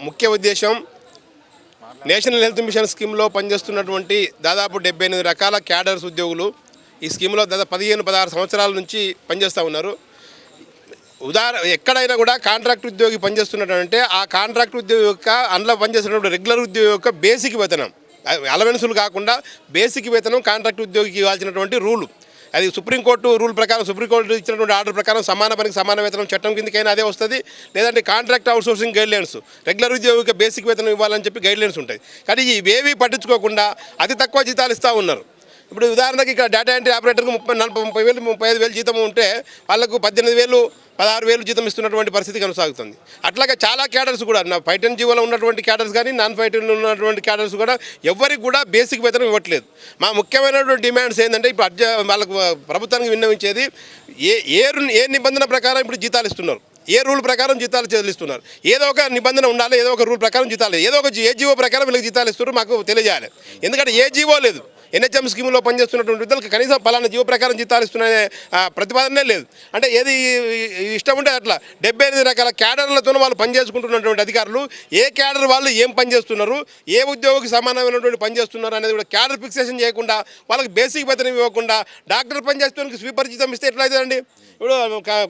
ముఖ్య ఉద్దేశం national health machine స్కీమ్లో పనిచేస్తున్నటువంటి దాదాపు 78 రకాల క్యాడర్స్ ఉద్యోగులు ఈ స్కీమ్లో దాదాపు 15-16 సంవత్సరాల నుంచి పనిచేస్తూ ఉన్నారు. ఎక్కడైనా కూడా కాంట్రాక్ట్ ఉద్యోగి పనిచేస్తున్నట్టు ఆ కాంట్రాక్ట్ ఉద్యోగి యొక్క అందులో పనిచేస్తున్నప్పుడు రెగ్యులర్ ఉద్యోగి యొక్క బేసిక్ వేతనం అలవెన్సులు కాకుండా బేసిక్ వేతనం కాంట్రాక్ట్ ఉద్యోగికి ఇవ్వాల్సినటువంటి రూలు. అది సుప్రీంకోర్టు రూల్ ప్రకారం సుప్రీంకోర్టు ఇచ్చినటువంటి ఆర్డర్ ప్రకారం సమాన పనికి సమాన వేతనం చట్టం కిందకైనా అదే వస్తుంది. లేదంటే కాంట్రాక్ట్ అవుట్సోర్సింగ్ గైడ్లైన్స్ రెగ్యులర్ ఉద్యోగికి బేసిక్ వేతనం ఇవ్వాలని చెప్పి గైడ్లైన్స్ ఉంటాయి. కానీ ఇవేవి పట్టించుకోకుండా అతి తక్కువ జీతాలు ఇస్తూ ఉన్నారు. ఇప్పుడు ఉదాహరణకి ఇక్కడ డేటా ఎంట్రీ ఆపరేటర్కి 30,000 35,000 జీతం ఉంటే వాళ్ళకు 18,000 16,000 జీతం ఇస్తున్నటువంటి పరిస్థితి కొనసాగుతుంది. అట్లాగే చాలా క్యాడర్స్ కూడా ఫైట్ అండ్ జీవోలో ఉన్నటువంటి క్యాడర్స్ కానీ నాన్ ఫైట్ ఉన్నటువంటి క్యాడర్స్ కూడా ఎవరికి కూడా బేసిక్ వేతనం ఇవ్వట్లేదు. మా ముఖ్యమైనటువంటి డిమాండ్స్ ఏంటంటే ఇప్పుడు వాళ్ళకు ప్రభుత్వానికి విన్నవించేది ఏ నిబంధన ప్రకారం ఇప్పుడు జీతాలు ఇస్తున్నారు, ఏ రూల్ ప్రకారం జీతాలు చెల్లిస్తున్నారు. ఏదో ఒక నిబంధన ఉండాలి, ఏదో ఒక రూల్ ప్రకారం జీతాలు, ఏదో ఒక ఏ జీవో ప్రకారం వీళ్ళకి జీతాలు ఇస్తున్నారు మాకు తెలియజేయాలి. ఎందుకంటే ఏ జీవో లేదు, ఎన్హెచ్ఎం స్కీమ్లో పనిచేస్తున్నటువంటి విద్యలకు కనీసం పలానా జీవో ప్రకారం జీతాలు ఇస్తున్న ప్రతిపాదనే లేదు. అంటే ఏది ఇష్టం ఉంటే అట్లా 78 రకాల క్యాడర్లతో వాళ్ళు పనిచేసుకుంటున్నటువంటి అధికారులు ఏ క్యాడర్ వాళ్ళు ఏం పనిచేస్తున్నారు, ఏ ఉద్యోగికి సమానమైనటువంటి పనిచేస్తున్నారు అనేది కూడా క్యాడర్ ఫిక్సేషన్ చేయకుండా వాళ్ళకి బేసిక్ వేతనం ఇవ్వకుండా డాక్టర్ పనిచేస్తున్న స్వీపర్ జీతం ఇస్తే ఎట్లా అవుతుందండి? ఇప్పుడు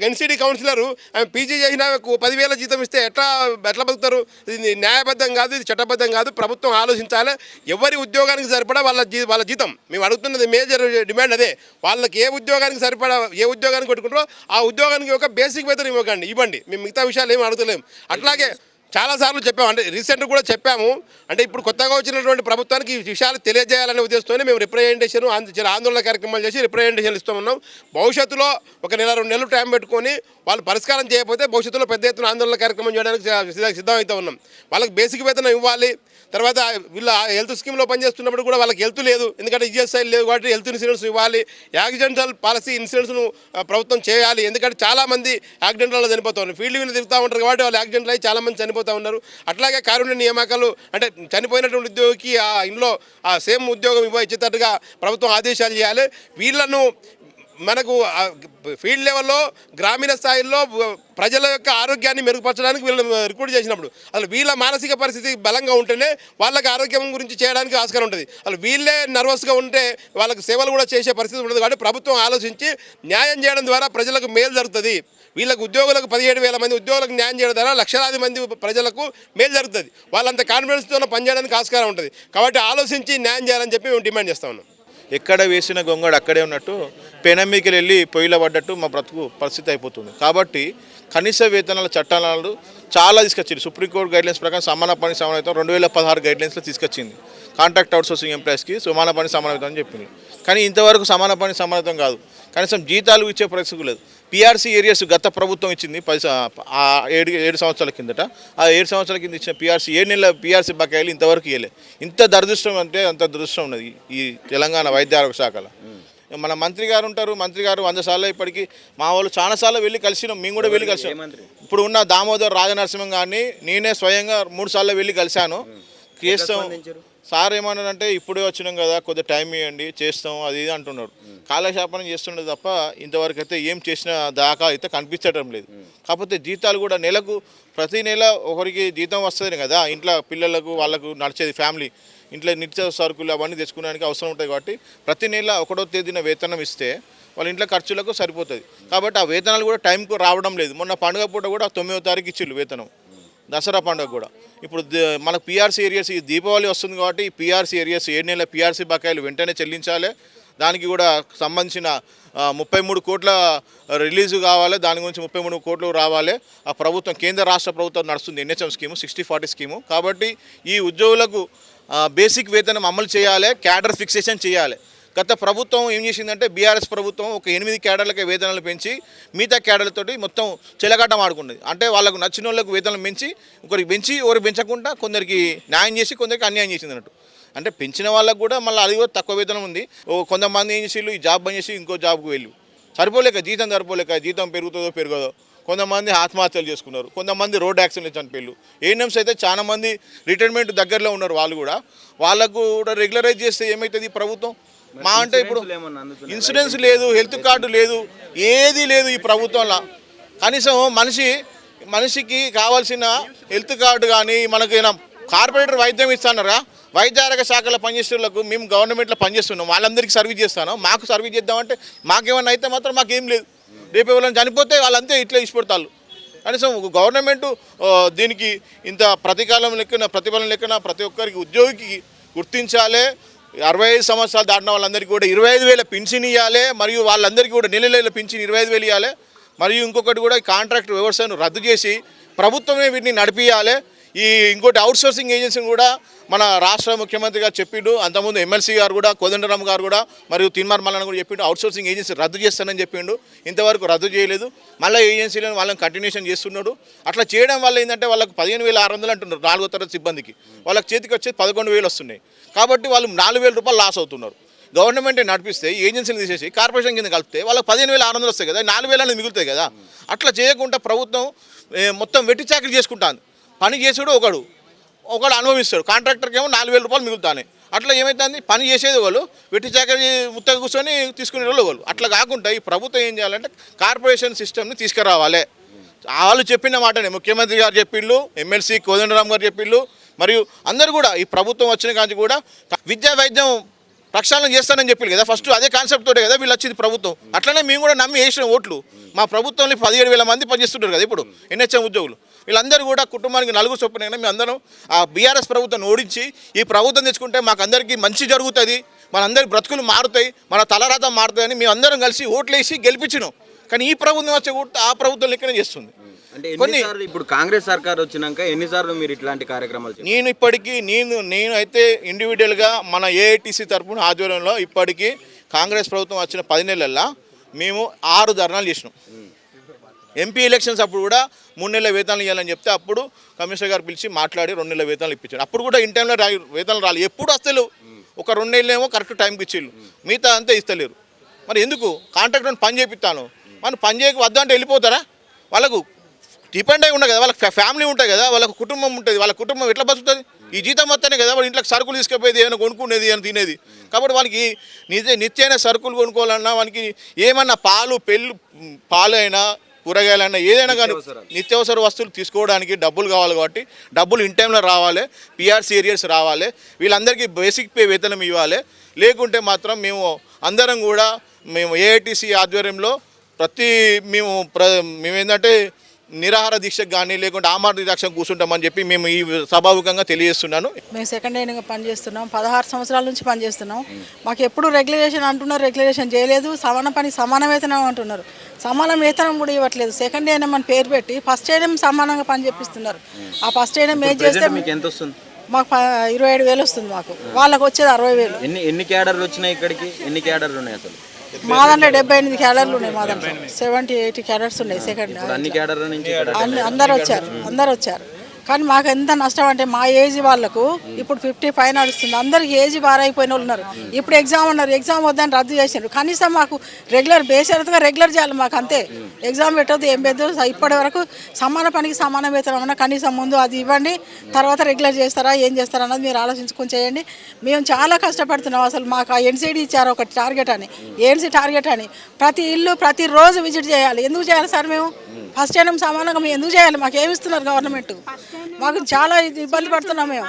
ఎన్సీడీ కౌన్సిలరు ఆమె పీజీ చేసిన 10,000 జీతం ఇస్తే ఎట్లా బతుకుతారు? ఇది న్యాయబద్ధం కాదు, ఇది చట్టబద్ధం కాదు. ప్రభుత్వం ఆలోచించాలి. ఎవరి ఉద్యోగానికి సరిపడా వాళ్ళ జీతం మేము అడుగుతున్నది మేజర్ డిమాండ్ అదే. వాళ్ళకి ఏ ఉద్యోగానికి సరిపడా ఏ ఉద్యోగానికి పెట్టుకుంటారో ఆ ఉద్యోగానికి ఒక బేసిక్ వేతనం ఇవ్వండి. మేము మిగతా విషయాలు ఏమి అడుగుతలేము. అట్లాగే చాలాసార్లు చెప్పాము, అంటే రీసెంట్గా కూడా చెప్పాము. అంటే ఇప్పుడు కొత్తగా వచ్చినటువంటి ప్రభుత్వానికి ఈ విషయాలు తెలియజేయాలనే ఉద్దేశంతోనే మేము రిప్రజెంటేషన్ ఆందోళన కార్యక్రమాలు చేసి రిప్రజెంటేషన్ ఇస్తామన్నాం. భవిష్యత్తులో 1-2 నెలలు టైం పెట్టుకొని వాళ్ళు పరిష్కారం చేయకపోతే భవిష్యత్తులో పెద్ద ఎత్తున ఆందోళన కార్యక్రమం చేయడానికి సిద్ధమవుతూ ఉన్నాం. వాళ్ళకి బేసిక్ వేతనం ఇవ్వాలి. తర్వాత వీళ్ళ హెల్త్ స్కీమ్లో పనిచేస్తున్నప్పుడు కూడా వాళ్ళకి హెల్త్ లేదు, ఎందుకంటే ఈఎస్ఐ లేదు కాబట్టి హెల్త్ ఇన్సూరెన్స్ ఇవ్వాలి. యాక్సిడెంటల్ పాలసీ ఇన్సూరెన్స్ను ప్రభుత్వం చేయాలి. ఎందుకంటే చాలామంది యాక్సిడెంట్లలో చనిపోతూ ఉన్నారు. ఫీల్డ్ మీద తిరుగుతూ ఉంటారు కాబట్టి వాళ్ళు యాక్సిడెంట్లు అయ్యి చాలామంది చనిపోతూ ఉన్నారు. అట్లాగే కారుణ్య నియామకాలు అంటే చనిపోయినటువంటి ఉద్యోగికి ఆ ఇంట్లో ఆ సేమ్ ఉద్యోగం ఇచ్చేటట్టుగా ప్రభుత్వం ఆదేశాలు చేయాలి. వీళ్ళను మనకు ఫీల్డ్ లెవెల్లో గ్రామీణ స్థాయిలో ప్రజల యొక్క ఆరోగ్యాన్ని మెరుగుపరచడానికి వీళ్ళని రిక్రూట్ చేసినప్పుడు అసలు వీళ్ళ మానసిక పరిస్థితి బలంగా ఉంటేనే వాళ్ళకి ఆరోగ్యం గురించి చేయడానికి ఆస్కారం ఉంటుంది. అసలు వీళ్ళే నర్వస్గా ఉంటే వాళ్ళకి సేవలు కూడా చేసే పరిస్థితి ఉండదు. కాబట్టి ప్రభుత్వం ఆలోచించి న్యాయం చేయడం ద్వారా ప్రజలకు మేలు జరుగుతుంది. వీళ్ళకు ఉద్యోగులకు 17,000 మంది ఉద్యోగులకు న్యాయం చేయడం ద్వారా లక్షలాది మంది ప్రజలకు మేలు జరుగుతుంది. వాళ్ళంత కాన్ఫిడెన్స్తో పనిచేయడానికి ఆస్కారం ఉంటుంది. కాబట్టి ఆలోచించి న్యాయం చేయాలని చెప్పి మేము డిమాండ్ చేస్తా ఉన్నాం. ఎక్కడ వేసిన గొంగడు అక్కడే ఉన్నట్టు పెనమ్మికి వెళ్ళి పొయ్యిలో పడ్డట్టు మా బ్రతుకు పరిస్థితి అయిపోతుంది. కాబట్టి కనీస వేతనాల చట్టాలు చాలా తీసుకొచ్చింది. సుప్రీంకోర్టు గైడ్లైన్స్ ప్రకారం సమాన పని సమానవేతం 2016 గైడ్లైన్స్లో తీసుకొచ్చింది. కాంట్రాక్ట్ అవుట్సోర్సింగ్ ఎంప్లాయీస్కి సమాన పని సమానవేతం అని చెప్పింది. కానీ ఇంతవరకు సమాన పని సమానవేతం కాదు, కనీసం జీతాలు ఇచ్చే పరిస్థితి లేదు. పిఆర్సీ ఏరియాస్ గత ప్రభుత్వం ఇచ్చింది 7 సంవత్సరాల కిందట. ఆ 7 సంవత్సరాల కింద ఇచ్చిన పిఆర్సీ 7 నెలల పిఆర్సీ బకాయిలు ఇంతవరకు ఇవ్వలే. ఇంత దురదృష్టం అంటే అంత దురదృష్టం ఉన్నది ఈ తెలంగాణ వైద్య ఆరోగ్య శాఖలో. మన మంత్రి గారు ఉంటారు, మంత్రి గారు 100 సార్లు ఇప్పటికీ మా వాళ్ళు చాలాసార్లు వెళ్ళి కలిసినాం. మేము కూడా వెళ్ళి కలిసాం. ఇప్పుడు ఉన్న దామోదర్ రాజనరసింహం గారిని నేనే స్వయంగా 3 సార్లు వెళ్ళి కలిశాను. చేస్తాం సార్ ఏమన్నారంటే ఇప్పుడే వచ్చినాం కదా, కొద్దిగా టైం ఇవ్వండి చేస్తాం అది ఇది అంటున్నారు. కాలక్షేపణం చేస్తుండే తప్ప ఇంతవరకు అయితే ఏం చేసిన దాకా అయితే కనిపించడం లేదు. కాకపోతే జీతాలు కూడా నెలకు ప్రతి నెల ఒకరికి జీతం వస్తుంది కదా, ఇంట్లో పిల్లలకు వాళ్ళకు నడిచేది ఫ్యామిలీ ఇంట్లో నిత్య సరుకులు అవన్నీ తెచ్చుకోవడానికి అవసరం ఉంటుంది. కాబట్టి ప్రతి నెల 1వ తేదీన వేతనం ఇస్తే వాళ్ళ ఇంట్లో ఖర్చులకు సరిపోతుంది. కాబట్టి ఆ వేతనాలు కూడా టైంకు రావడం లేదు. మొన్న పండుగ పూట కూడా 9వ తారీఖు ఇచ్చిళ్ళు వేతనం, దసరా పండుగ కూడా. ఇప్పుడు మనకు పిఆర్సీ ఏరియాస్ ఈ దీపావళి వస్తుంది కాబట్టి ఈ పిఆర్సీ ఏరియాస్ 7 నెలల పిఆర్సీ బకాయిలు వెంటనే చెల్లించాలి. దానికి కూడా సంబంధించిన 33 కోట్ల రిలీజు కావాలి. దాని గురించి 33 కోట్లు రావాలి. ఆ ప్రభుత్వం కేంద్ర రాష్ట్ర ప్రభుత్వం నడుస్తుంది ఎన్హెచ్ఎం స్కీము 60-40 స్కీము. కాబట్టి ఈ ఉద్యోగులకు బేసిక్ వేతనం అమలు చేయాలి, క్యాడర్ ఫిక్సేషన్ చేయాలి. గత ప్రభుత్వం ఏం చేసిందంటే బీఆర్ఎస్ ప్రభుత్వం ఒక 8 క్యాడర్లకే వేతనాలు పెంచి మిగతా క్యాడర్లతోటి మొత్తం చెలగాటం ఆడుకున్నది. అంటే వాళ్ళకు నచ్చిన వాళ్ళకు వేతనం పెంచి ఒకరికి పెంచి ఒకరికి పెంచకుండా కొందరికి న్యాయం చేసి కొందరికి అన్యాయం చేసింది అన్నట్టు. అంటే పెంచిన వాళ్ళకు కూడా మళ్ళీ అది కూడా తక్కువ వేతనం ఉంది. కొంతమంది ఏం చేసి ఈ జాబ్ బంద్ చేసి ఇంకో జాబ్కు వెళ్ళి సరిపోలేక జీతం సరిపోలేక జీతం పెరుగుతుందో పెరగదో కొంతమంది ఆత్మహత్యలు చేసుకున్నారు, కొంతమంది రోడ్ యాక్సిడెంట్ చనిపోయారు. ఏఎన్ఎంస్ అయితే చాలా మంది రిటైర్మెంట్ దగ్గరలో ఉన్నారు. వాళ్ళు కూడా వాళ్ళకు కూడా రెగ్యులరైజ్ చేస్తే ఏమవుతుంది ఈ ప్రభుత్వం మా అంటే ఇప్పుడు ఇన్సూరెన్స్ లేదు, హెల్త్ కార్డు లేదు, ఏది లేదు ఈ ప్రభుత్వంలో. కనీసం మనిషి మనిషికి కావాల్సిన హెల్త్ కార్డు కానీ మనకి కార్పొరేటర్ వైద్యం ఇస్తానరా, వైద్య ఆరోగ్య శాఖలో పనిచేసేవాళ్ళకు మేము గవర్నమెంట్లో పనిచేస్తున్నాం, వాళ్ళందరికీ సర్వీస్ చేస్తాను, మాకు సర్వీస్ చేద్దామంటే మాకేమన్నా అయితే మాత్రం మాకేం లేదు. రేపు ఎవరైనా చనిపోతే వాళ్ళంతే ఇట్లా ఇచ్చిపెడతారు. కనీసం గవర్నమెంట్ దీనికి ఇంత ప్రతిఫలం లెక్కన ప్రతి ఒక్కరికి ఉద్యోగికి గుర్తించాలి. 65 సంవత్సరాలు దాటిన వాళ్ళందరికీ కూడా 25,000 పింఛన్ ఇవ్వాలి. మరియు వాళ్ళందరికీ కూడా నెల పింఛన్ 25,000 ఇవ్వాలి. మరియు ఇంకొకటి కూడా కాంట్రాక్ట్ వ్యవస్థను రద్దు చేసి ప్రభుత్వమే వీటిని నడిపియాలి. ఇంకోటి అవుట్సోర్సింగ్ ఏజెన్సీని కూడా మన రాష్ట్ర ముఖ్యమంత్రి గారు చెప్పిండు. అంతకుముందు ఎమ్మెల్సీ గారు కూడా, కోదండరామ్ గారు కూడా, మరియు తిన్మార్ మల్లన్న కూడా చెప్పిండు అవుట్సోర్సింగ్ ఏజెన్సీ రద్దు చేస్తానని చెప్పిండు. ఇంతవరకు రద్దు చేయలేదు. మళ్ళీ ఏజెన్సీలను వాళ్ళని కంటిన్యూషన్ చేస్తున్నాడు. అట్లా చేయడం వల్ల ఏంటంటే వాళ్ళకి 15,600 అంటున్నారు 4వ తరగతి సిబ్బందికి, వాళ్ళకి చేతికి వచ్చేది 11,000 వస్తున్నాయి. కాబట్టి వాళ్ళు 4,000 రూపాయలు లాస్ అవుతున్నారు. గవర్నమెంట్ నడిపిస్తే ఏజెన్సీలు తీసేసి కార్పొరేషన్ కింద కలిపితే వాళ్ళకి 15,600 వస్తాయి కదా, 4,000 అనేది మిగులుతాయి కదా. అట్లా చేయకుండా ప్రభుత్వం మొత్తం వెట్టి చాకరీ చేసుకుంటాను. పని చేసుడు ఒకడు అనుభవిస్తాడు, కాంట్రాక్టర్కి ఏమో 4,000 రూపాయలు మిగులుతాయి. అట్లా ఏమవుతుంది, పని చేసేది వాళ్ళు, వెట్టి చాకరీ ముత్తగా కూర్చొని తీసుకునే వాళ్ళు. అట్లా కాకుండా ఈ ప్రభుత్వం ఏం చేయాలంటే కార్పొరేషన్ సిస్టమ్ని తీసుకురావాలి. వాళ్ళు చెప్పిన మాటనే ముఖ్యమంత్రి గారు చెప్పిండు, ఎమ్మెల్సీ కోదండరామ్ గారు చెప్పిండు, మరియు అందరూ కూడా ఈ ప్రభుత్వం వచ్చిన కాంచి కూడా విద్యా వైద్యం ప్రక్షాళన చేస్తానని చెప్పింది కదా. ఫస్ట్ అదే కాన్సెప్ట్ తోటే కదా వీళ్ళు వచ్చింది ప్రభుత్వం. అట్లనే మేము కూడా నమ్మి వేసిన ఓట్లు. మా ప్రభుత్వంలో 17,000 మంది పనిచేస్తుంటారు కదా ఇప్పుడు ఎన్హెచ్ఎం ఉద్యోగులు. వీళ్ళందరూ కూడా కుటుంబానికి 4 చొప్పున మేము అందరం ఆ బీఆర్ఎస్ ప్రభుత్వాన్ని ఓడించి ఈ ప్రభుత్వం తెచ్చుకుంటే మాకు అందరికీ మంచి జరుగుతుంది, మనందరి బ్రతుకులు మారుతాయి, మన తలరాత మారుతాయని మేము అందరం కలిసి ఓట్లేసి గెలిపించినాం. కానీ ఈ ప్రభుత్వం వచ్చే ఓటు ఆ ప్రభుత్వం లెక్కనే చేస్తుంది. అంటే ఎన్నిసార్లు ఇప్పుడు కాంగ్రెస్ సర్కార్ వచ్చినాక ఎన్నిసార్లు మీరు ఇట్లాంటి కార్యక్రమాలు చేశారు? నేను ఇప్పటికీ నేను అయితే ఇండివిజువల్గా మన ఏఐటీసీ తరఫున ఆధ్వర్యంలో ఇప్పటికీ కాంగ్రెస్ ప్రభుత్వం వచ్చిన 10 నెలల్లో మేము 6 ధర్నాలు చేసినాం. ఎంపీ ఎలక్షన్స్ అప్పుడు కూడా 3 నెలల వేతనాలు ఇవ్వాలని చెప్తే అప్పుడు కమిషనర్ గారు పిలిచి మాట్లాడి 2 నెలల వేతనాలు ఇప్పించాడు. అప్పుడు కూడా ఇన్ టైంలో వేతనాలు రాలేదు. ఎప్పుడు వస్తలేవు. ఒక 2 నెలలేమో కరెక్ట్ టైంకి ఇచ్చిళ్ళు, మిగతా అంతా ఇస్తలేరు. మరి ఎందుకు? కాంట్రాక్టర్ పని చేపిస్తాను, మనం పని చేయక వద్దంటే వెళ్ళిపోతారా? వాళ్ళకు డిపెండ్ అయి ఉండదు కదా, వాళ్ళకి ఫ్యామిలీ ఉంటుంది కదా, వాళ్ళకు కుటుంబం ఉంటుంది. వాళ్ళ కుటుంబం ఎట్లా బతుకుతుంది? ఈ జీతం మొత్తానే కదా వాళ్ళ ఇంట్లోకి సరుకులు తీసుకుపోయేది, ఏమైనా కొనుక్కునేది, ఏమైనా తినేది. కాబట్టి వాళ్ళకి నిత్యమైన సరుకులు కొనుక్కోవాలన్నా, మనకి ఏమన్నా పాలు అయినా కూరగాయలైనా ఏదైనా కానీ నిత్యావసర వస్తువులు తీసుకోవడానికి డబ్బులు కావాలి. కాబట్టి డబ్బులు ఇన్ టైంలో రావాలి, పిఆర్సీ ఏరియాస్ రావాలి, వీళ్ళందరికీ బేసిక్ పే వేతనం ఇవ్వాలి. లేకుంటే మాత్రం అందరం కూడా ఏఐటీసీ ఆధ్వర్యంలో మేము ఏంటంటే నిరాహార దీక్షకు కానీ లేకుంటే ఆమరణ దీక్షకు కూర్చుంటామని చెప్పి మేము ఈ సభాముఖంగా తెలియజేస్తున్నాను. మేము సెకండ్ హ్యాండ్గా పనిచేస్తున్నాం, 16 సంవత్సరాల నుంచి పనిచేస్తున్నాం. మాకు ఎప్పుడు రెగ్యులేషన్ అంటున్నారు, రెగ్యులేషన్ చేయలేదు. సమాన వేతనం అంటున్నారు, సమాన వేతనం కూడా ఇవ్వట్లేదు. సెకండ్ హ్యాండ్ మన పేరు పెట్టి ఫస్ట్ హ్యాండ్ సమానంగా పని చేపిస్తున్నారు. ఆ ఫస్ట్ హ్యాండ్ ఏం చేస్తే మీకు ఎంత వస్తుంది? మాకు 27,000 వస్తుంది, మాకు వాళ్ళకి వచ్చేది 60,000. ఎన్ని క్యాడర్లు వచ్చినాయి ఇక్కడికి? ఎన్ని క్యాడర్లు ఉన్నాయి అసలు? మా దాంట్లో 78 క్యాడర్లు ఉన్నాయి, మా దాంట్లో 70-80 క్యాడర్స్ ఉన్నాయి. సెకండ్ అన్ని క్యాడర్ల నుంచి అందరు వచ్చారు. కానీ మాకు ఎంత నష్టం అంటే మా ఏజ్ వాళ్ళకు ఇప్పుడు 55 నడుస్తుంది, అందరికి ఏజ్ బారైపోయిన వాళ్ళు ఉన్నారు. ఇప్పుడు ఎగ్జామ్ ఉన్నారు, ఎగ్జామ్ వద్దని రద్దు చేశారు. కనీసం మాకు రెగ్యులర్ బేసరతుగా రెగ్యులర్ చేయాలి, మాకు అంతే. ఎగ్జామ్ పెట్టద్దు, ఏం పెట్టదు. ఇప్పటి వరకు సమాన పనికి సమాన వేతనం అన్న కనీసం ముందు అది ఇవ్వండి, తర్వాత రెగ్యులర్ చేస్తారా ఏం చేస్తారా అన్నది మీరు ఆలోచించుకొని చేయండి. మేము చాలా కష్టపడుతున్నాం. అసలు మాకు ఆ ఎన్సీడీ ఇచ్చారు ఒక టార్గెట్ అని, ఏఎన్సీ టార్గెట్ అని. ప్రతి ఇల్లు ప్రతిరోజు విజిట్ చేయాలి. ఎందుకు చేయాలి సార్? మేము ఫస్ట్ టైం సమానంగా మేము ఎందుకు చేయాలి? మాకు ఏమి ఇస్తున్నారు గవర్నమెంట్? మాకు చాలా ఇబ్బంది పడుతున్నాం మేము.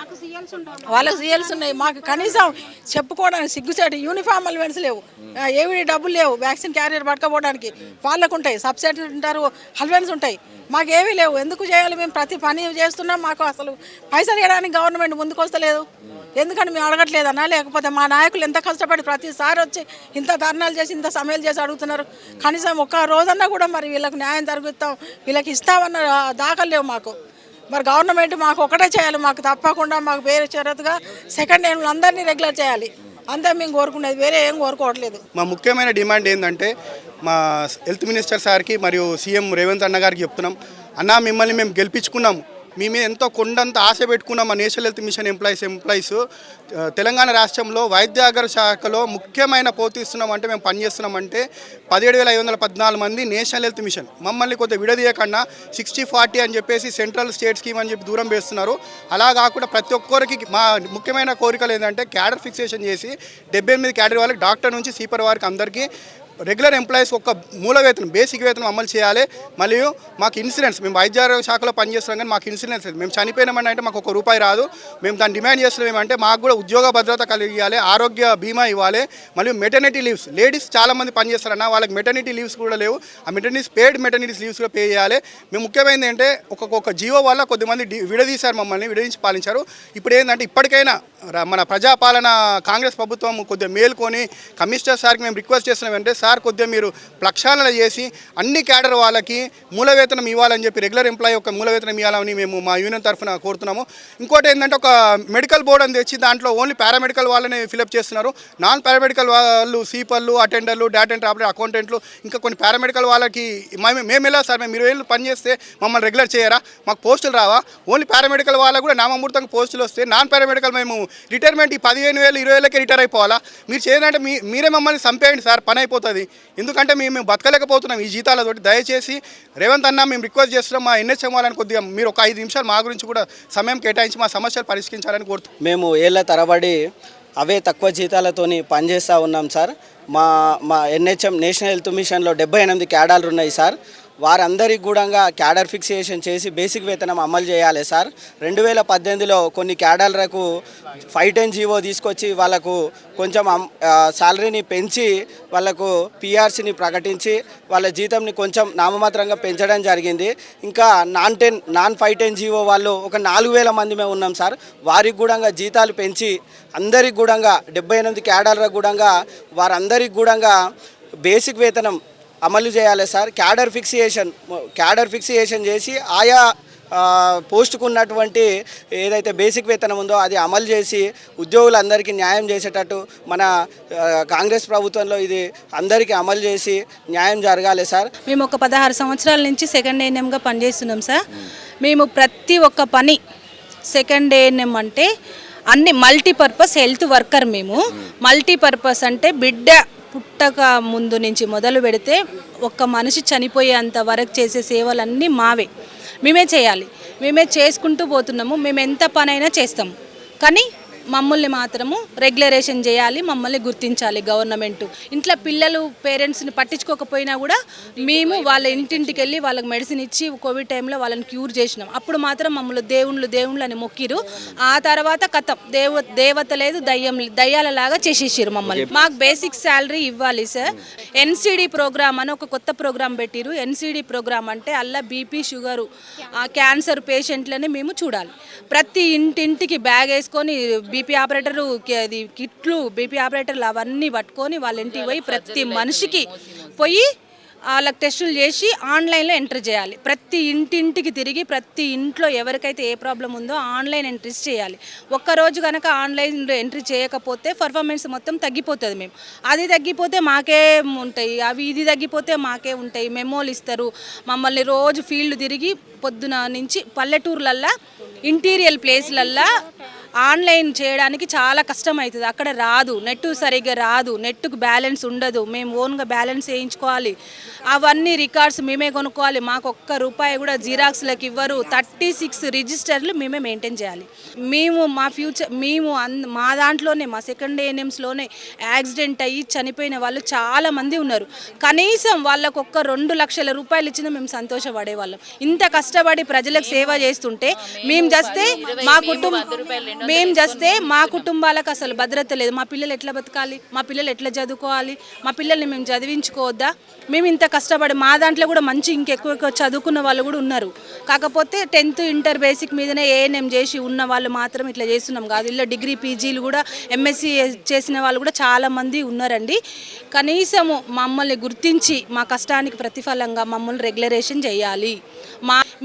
వాళ్ళకి సీఎల్స్ ఉన్నాయి, మాకు కనీసం చెప్పుకోవడానికి సిగ్గుచేటు. యూనిఫామ్ అలవెన్స్ లేవు, ఏవి డబ్బులు లేవు, వ్యాక్సిన్ క్యారియర్ పట్టుకోవడానికి వాళ్ళకు ఉంటాయి, సబ్సిడీ ఉంటారు, అలవెన్స్ ఉంటాయి, మాకు ఏమీ లేవు. ఎందుకు చేయాలి? మేము ప్రతి పని చేస్తున్నాం, మాకు అసలు పైసలు ఇవ్వడానికి గవర్నమెంట్ ముందుకు వస్తలేదు. ఎందుకని మేము అడగట్లేదన్నా, లేకపోతే మా నాయకులు ఎంత కష్టపడి ప్రతిసారి వచ్చి ఇంత ధర్నాలు చేసి ఇంత సమ్మెలు చేసి అడుగుతున్నారు. కనీసం ఒక్క రోజన్నా కూడా మరి వీళ్ళకి న్యాయం జరుగుతాం, వీళ్ళకి ఇస్తామన్న దాఖలు లేవు మాకు. మరి గవర్నమెంట్ మాకు ఒకటే చేయాలి, మాకు తప్పకుండా మాకు వేరే షరతుగా సెకండ్ హ్యాండ్ అందరినీ రెగ్యులర్ చేయాలి. అంతే మేము కోరుకునేది, వేరే ఏం కోరుకోవట్లేదు. మా ముఖ్యమైన డిమాండ్ ఏంటంటే మా హెల్త్ మినిస్టర్ సార్కి మరియు సీఎం రేవంత్ అన్న గారికి చెప్తున్నాం, అన్న మిమ్మల్ని మేము గెలిపించుకున్నాము, మీ మీద ఎంతో కొండంత ఆశ పెట్టుకున్నాం. మా national health machine employees Telangana రాష్ట్రంలో వైద్య ఆరోగ్య శాఖలో ముఖ్యమైన పోతిస్తున్నామంటే మేము పనిచేస్తున్నామంటే 17,514 మంది నేషనల్ హెల్త్ మిషన్. మమ్మల్ని కొద్దిగా విడదీయకుండా 60-40 అని చెప్పేసి సెంట్రల్ స్టేట్ స్కీమ్ అని చెప్పి దూరం వేస్తున్నారు. అలా కాకుండా ప్రతి ఒక్కరికి మా ముఖ్యమైన కోరికలు ఏంటంటే క్యాడర్ ఫిక్సేషన్ చేసి 78 క్యాడర్ వాళ్ళకి డాక్టర్ నుంచి సీపర్ వారికి అందరికీ రెగ్యులర్ ఎంప్లాయీస్ ఒక మూల వేతనం బేసిక్ వేతనం అమలు చేయాలి. మరియు మాకు ఇన్సూరెన్స్, మేము వైద్య ఆరోగ్య శాఖలో పనిచేస్తున్నాం కానీ మాకు ఇన్సూరెన్స్ లేదు. మేము చనిపోయినామని అంటే మాకు ₹1 రాదు. మేము దాన్ని డిమాండ్ చేస్తున్నాం ఏమంటే మాకు కూడా ఉద్యోగ భద్రత కలిగియాలి, ఆరోగ్య బీమా ఇవ్వాలి. మరియు మెటర్నిటీ లీవ్స్, లేడీస్ చాలామంది పనిచేస్తారన్న వాళ్ళకి మెటర్నిటీ లీవ్స్ కూడా లేవు. ఆ పెయిడ్ మెటర్నిటీ లీవ్స్ కూడా పే చేయాలి. మేము ముఖ్యమైనది ఏంటంటే ఒక జీవో వల్ల కొద్దిమంది విడదీశారు, మమ్మల్ని విడదీసి పాలించారు. ఇప్పుడు ఏంటంటే ఇప్పటికైనా మన ప్రజాపాలన కాంగ్రెస్ ప్రభుత్వం కొద్దిగా మేల్కొని కమిషనర్ సార్కి మేము రిక్వెస్ట్ చేస్తున్నాం అంటే సార్ కొద్దిగా మీరు ప్రక్షాళన చేసి అన్ని క్యాడర్ వాళ్ళకి మూల వేతనం ఇవ్వాలని చెప్పి రెగ్యులర్ ఎంప్లాయీ ఒక మూల వేతనం ఇవ్వాలని మేము మా యూనియన్ తరఫున కోరుతున్నాము. ఇంకోటి ఏంటంటే ఒక మెడికల్ బోర్డు అని తెచ్చి దాంట్లో ఓన్లీ పారామెడికల్ వాళ్ళని ఫిలప్ చేస్తున్నారు. నాన్ పారామెడికల్ వాళ్ళు సీపర్లు, అటెండర్లు, డేటా ఎంట్రీ ఆపరేటర్, అకౌంటెంట్లు, ఇంకా కొన్ని పారామెడికల్ వాళ్ళకి మేము ఎలా సార్ మేము 20 ఏళ్ళు పని చేస్తే మమ్మల్ని రెగ్యులర్ చేయరా? మాకు పోస్టులు రావా? ఓన్లీ పారామెడికల్ వాళ్ళకు కూడా నామమూర్తంగా పోస్టులు వస్తే నాన్ పారామెడికల్ మేము రిటైర్మెంట్ ఈ 15,000 20,000కే రిటైర్ అయిపోవాలా? మీరు చేయాలంటే మీరే మమ్మల్ని చంపేయండి సార్, పని అయిపోతుంది. ఎందుకంటే మేము బతకలేకపోతున్నాం ఈ జీతాలతోటి. దయచేసి రేవంత్ అన్న మేము రిక్వెస్ట్ చేస్తున్నాం, మా ఎన్హెచ్ఎం వాళ్ళని కొద్దిగా మీరు ఒక 5 నిమిషాలు మా గురించి కూడా సమయం కేటాయించి మా సమస్యలు పరిష్కరించాలని కోరుతున్నాం. మేము ఏళ్ళ తరబడి అవే తక్కువ జీతాలతోని పనిచేస్తూ ఉన్నాం సార్. మా ఎన్హెచ్ఎం నేషనల్ హెల్త్ మిషన్లో 78 క్యాడర్లు ఉన్నాయి సార్. వారందరికీ కూడా క్యాడర్ ఫిక్సేషన్ చేసి బేసిక్ వేతనం అమలు చేయాలి సార్. 2018లో కొన్ని క్యాడర్లకు 510 జీవో తీసుకొచ్చి వాళ్ళకు కొంచెం శాలరీని పెంచి వాళ్ళకు పిఆర్సీని ప్రకటించి వాళ్ళ జీతంని కొంచెం నామమాత్రంగా పెంచడం జరిగింది. ఇంకా నాన్ 510 జీవో వాళ్ళు ఒక 4,000 మంది మేము ఉన్నాం సార్. వారికి కూడా జీతాలు పెంచి అందరికి కూడా 78 క్యాడర్లకు కూడా వారందరికి కూడా బేసిక్ వేతనం అమలు చేయాలి సార్. క్యాడర్ ఫిక్సేషన్ చేసి ఆయా పోస్టుకు ఉన్నటువంటి ఏదైతే బేసిక్ వేతనం ఉందో అది అమలు చేసి ఉద్యోగులందరికీ న్యాయం చేసేటట్టు మన కాంగ్రెస్ ప్రభుత్వంలో ఇది అందరికీ అమలు చేసి న్యాయం జరగాలి సార్. మేము ఒక 16 సంవత్సరాల నుంచి సెకండ్ ఏఎన్ఎంగా పనిచేస్తున్నాం సార్. మేము ప్రతి ఒక్క పని సెకండ్ ఏఎన్ఎం అంటే అన్ని మల్టీపర్పస్ హెల్త్ వర్కర్. మేము మల్టీపర్పస్ అంటే బిడ్డ పుట్టక ముందు నుంచి మొదలు పెడితే ఒక్క మనిషి చనిపోయేంత వరకు చేసే సేవలన్నీ మేమే చేయాలి. మేమే చేసుకుంటూ పోతున్నాము. మేము ఎంత పనైనా చేస్తాము, కానీ మమ్మల్ని మాత్రము రెగ్యులరేషన్ చేయాలి, మమ్మల్ని గుర్తించాలి గవర్నమెంట్. ఇంట్లో పిల్లలు పేరెంట్స్ని పట్టించుకోకపోయినా కూడా మేము వాళ్ళ ఇంటింటికి వెళ్ళి వాళ్ళకి మెడిసిన్ ఇచ్చి కోవిడ్ టైంలో వాళ్ళని క్యూర్ చేసినాం. అప్పుడు మాత్రం మమ్మల్ని దేవుళ్ళు అని మొక్కిరు. ఆ తర్వాత కథం దేవత లేదు, దయ్యాలలాగా చేసేసారు మమ్మల్ని. మాకు బేసిక్ శాలరీ ఇవ్వాలి సార్. ఎన్సిడి ప్రోగ్రామ్ అని ఒక కొత్త ప్రోగ్రామ్ పెట్టిరు. ఎన్సిడి ప్రోగ్రామ్ అంటే అల్లా బీపీ, షుగరు, క్యాన్సర్ పేషెంట్లని మేము చూడాలి. ప్రతి ఇంటింటికి బ్యాగ్ వేసుకొని బీపీ ఆపరేటరు కిట్లు, బీపీ ఆపరేటర్లు అవన్నీ పట్టుకొని వాళ్ళ ఇంటికి పోయి ప్రతి మనిషికి పోయి వాళ్ళకి టెస్టులు చేసి ఆన్లైన్లో ఎంటర్ చేయాలి. ప్రతి ఇంటింటికి తిరిగి ప్రతి ఇంట్లో ఎవరికైతే ఏ ప్రాబ్లం ఉందో ఆన్లైన్ ఎంట్రీస్ చేయాలి. ఒక్కరోజు కనుక ఆన్లైన్లో ఎంట్రీ చేయకపోతే పర్ఫార్మెన్స్ మొత్తం తగ్గిపోతుంది. మేము అది తగ్గిపోతే మాకే ఉంటాయి, ఇది తగ్గిపోతే మాకే ఉంటాయి. మెమోలు ఇస్తారు. మమ్మల్ని రోజు ఫీల్డ్ తిరిగి పొద్దున నుంచి పల్లెటూర్లల్లో ఇంటీరియల్ ప్లేస్లల్లో ఆన్లైన్ చేయడానికి చాలా కష్టం అవుతుంది. అక్కడ రాదు, నెట్ సరిగ్గా రాదు, నెట్కు బ్యాలెన్స్ ఉండదు. మేము ఓన్గా బ్యాలెన్స్ వేయించుకోవాలి. అవన్నీ రికార్డ్స్ మేమే కొనుక్కోవాలి. మాకు ₹1 కూడా జిరాక్స్లకు ఇవ్వరు. 36 రిజిస్టర్లు మేమే మెయింటైన్ చేయాలి. మా దాంట్లోనే మా సెకండ్ ఏఎన్ఎంస్లోనే యాక్సిడెంట్ అయ్యి చనిపోయిన వాళ్ళు చాలామంది ఉన్నారు. కనీసం వాళ్ళకు ₹2 లక్షల ఇచ్చినా మేము సంతోషపడేవాళ్ళం. ఇంత కష్టపడి ప్రజలకు సేవ చేస్తుంటే మేము చేస్తే మా కుటుంబాలకు అసలు భద్రత లేదు. మా పిల్లలు ఎట్లా బతకాలి? మా పిల్లలు ఎట్లా చదువుకోవాలి? మా పిల్లల్ని మేము చదివించుకోవద్దా? మేము ఇంత కష్టపడి మా దాంట్లో కూడా మంచి ఇంకెక్కువ చదువుకున్న వాళ్ళు కూడా ఉన్నారు. కాకపోతే 10th ఇంటర్ బేసిక్ మీదనే ఏఎన్ఎం చేసి ఉన్న వాళ్ళు మాత్రం ఇట్లా చేస్తున్నాం కాదు. ఇలా డిగ్రీ పీజీలు కూడా ఎంఎస్సీ చేసిన వాళ్ళు కూడా చాలామంది ఉన్నారండి. కనీసము మమ్మల్ని గుర్తించి మా కష్టానికి ప్రతిఫలంగా మమ్మల్ని రెగ్యులరేషన్ చేయాలి.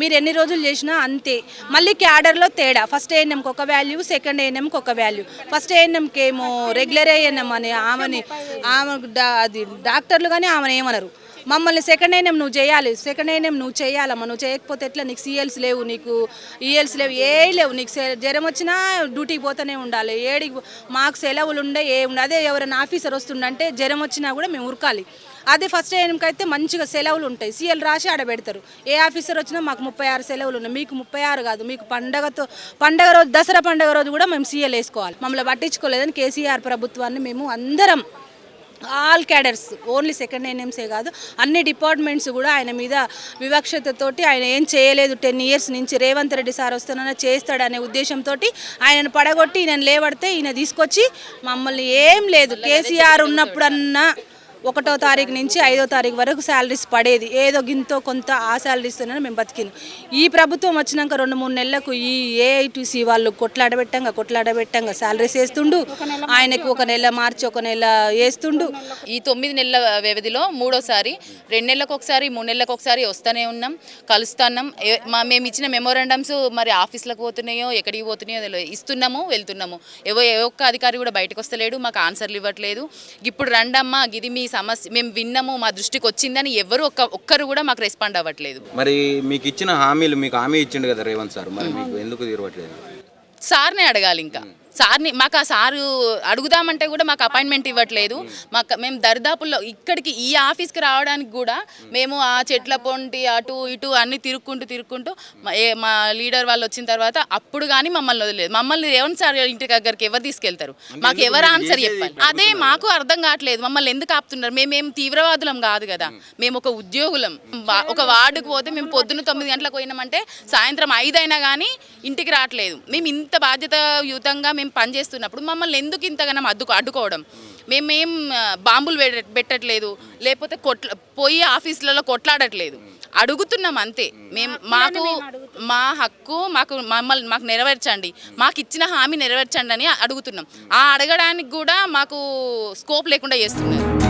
మీరు ఎన్ని రోజులు చేసినా అంతే. మళ్ళీ క్యాడర్లో తేడా. ఫస్ట్ ఏఎన్ఎంకి ఒక వాల్యూ, సెకండ్ ఏఎన్ఎంకి ఒక వాల్యూ. ఫస్ట్ ఏఎన్ఎంకి ఏమో రెగ్యులర్ ఏఎన్ఎం అని ఆమె అది డాక్టర్లు కానీ ఆమెను ఏమనరు. మమ్మల్ని సెకండ్ ఏఎన్ఎం నువ్వు చేయాలి, సెకండ్ ఏఎన్ఎం నువ్వు చేయాలమ్మా, నువ్వు చేయకపోతే ఎట్లా? నీకు సిఎల్స్ లేవు, నీకు ఈఎల్స్ లేవు, లేవు. నీకు జ్వరం వచ్చినా డ్యూటీకి పోతూనే ఉండాలి. మాకు సెలవులు ఉండే అదే ఎవరైనా ఆఫీసర్ వస్తుండంటే జ్వరం వచ్చినా కూడా మేము ఉరకాలి. అదే ఫస్ట్ ఏఎన్ఎంకి అయితే మంచిగా సెలవులు ఉంటాయి. సీఎల్ రాసి ఆడబెడతారు. ఏ ఆఫీసర్ వచ్చినా మాకు 36 సెలవులు ఉన్నాయి. మీకు 36 కాదు, మీకు పండగ రోజు, దసరా పండుగ రోజు కూడా మేము సీఎల్ వేసుకోవాలి. మమ్మల్ని పట్టించుకోలేదని కేసీఆర్ ప్రభుత్వాన్ని మేము అందరం ఆల్ క్యాడర్స్, ఓన్లీ సెకండ్ ఏఎన్ఎంసే కాదు, అన్ని డిపార్ట్మెంట్స్ కూడా ఆయన మీద వివక్షతతోటి ఆయన ఏం చేయలేదు 10 years నుంచి, రేవంత్ రెడ్డి సార్ వస్తున్నా చేస్తాడనే ఉద్దేశంతో ఆయనను పడగొట్టి ఈయన లేవడితే ఈయన తీసుకొచ్చి మమ్మల్ని ఏం లేదు కేసీఆర్ ఉన్నప్పుడన్నా 1వ తారీఖు నుంచి 5వ తారీఖు వరకు శాలరీస్ పడేది, ఏదో గింతో కొంత ఆ శాలరీస్తోనే మేము బతికినాం. ఈ ప్రభుత్వం వచ్చినాక 2-3 నెలలకు ఈ ఏఐటీసీ వాళ్ళు కొట్లాడబెట్టంగా శాలరీస్ వేస్తుండు. ఆయనకు 1 నెల మార్చి 1 నెల వేస్తుండు. ఈ 9 నెలల వ్యవధిలో 3వసారి, 2 నెలలకు ఒకసారి, 3 నెలలకు ఒకసారి వస్తూనే ఉన్నాం, కలుస్తున్నాం. మేము ఇచ్చిన మెమోరాండమ్స్ మరి ఆఫీసులకు పోతున్నాయో ఎక్కడికి పోతున్నాయో తెలియదు, ఇస్తున్నాము వెళ్తున్నాము. ఏ ఒక్క అధికారి కూడా బయటకు వస్తలేడు, మాకు ఆన్సర్లు ఇవ్వట్లేదు. ఇప్పుడు రండమ్మా ఇది మీ సమస్య, మేము విన్నాము, మా దృష్టికి వచ్చిందని ఎవరు ఒక్కరు కూడా మాకు రెస్పాండ్ అవ్వట్లేదు. మరి మీకు ఇచ్చిన హామీలు, మీకు హామీ ఇచ్చిండు కదా రేవంత్ సార్, మరి మీకు ఎందుకు తీరవట్లేదు? సార్నే అడగాలి. ఇంకా సార్ని, మాకు ఆ సారు అడుగుదామంటే కూడా మాకు అపాయింట్మెంట్ ఇవ్వట్లేదు. మేము దరిదాపుల్లో ఇక్కడికి ఈ ఆఫీస్కి రావడానికి కూడా మేము ఆ చెట్ల పొంటి అటు ఇటు అన్ని తిరుక్కుంటూ మా లీడర్ వాళ్ళు వచ్చిన తర్వాత అప్పుడు కానీ మమ్మల్ని వదిలేదు. మమ్మల్ని రేవంత్ సార్ ఇంటి దగ్గరికి ఎవరు తీసుకెళ్తారు, మాకు ఎవరు ఆన్సర్ చెప్పాలి, అదే మాకు అర్థం కావట్లేదు. మమ్మల్ని ఎందుకు ఆపుతున్నారు? మేమేం తీవ్రవాదులం కాదు కదా, మేము ఒక ఉద్యోగులం. ఒక వార్డుకు పోతే మేము పొద్దున్న 9 గంటలకు పోయినామంటే సాయంత్రం 5 అయినా కానీ ఇంటికి రావట్లేదు. మేము ఇంత బాధ్యతాయుతంగా మేము పనిచేస్తున్నప్పుడు మమ్మల్ని ఎందుకు ఇంతగానో అడ్డుకోవడం? మేమేం బాంబులు పెట్టట్లేదు, లేకపోతే పోయి ఆఫీసులలో కొట్లాడట్లేదు, అడుగుతున్నాం అంతే. మా హక్కు మాకు నెరవేర్చండి, మాకు ఇచ్చిన హామీ నెరవేర్చండి అని అడుగుతున్నాం. ఆ అడగడానికి కూడా మాకు స్కోప్ లేకుండా చేస్తున్నారు.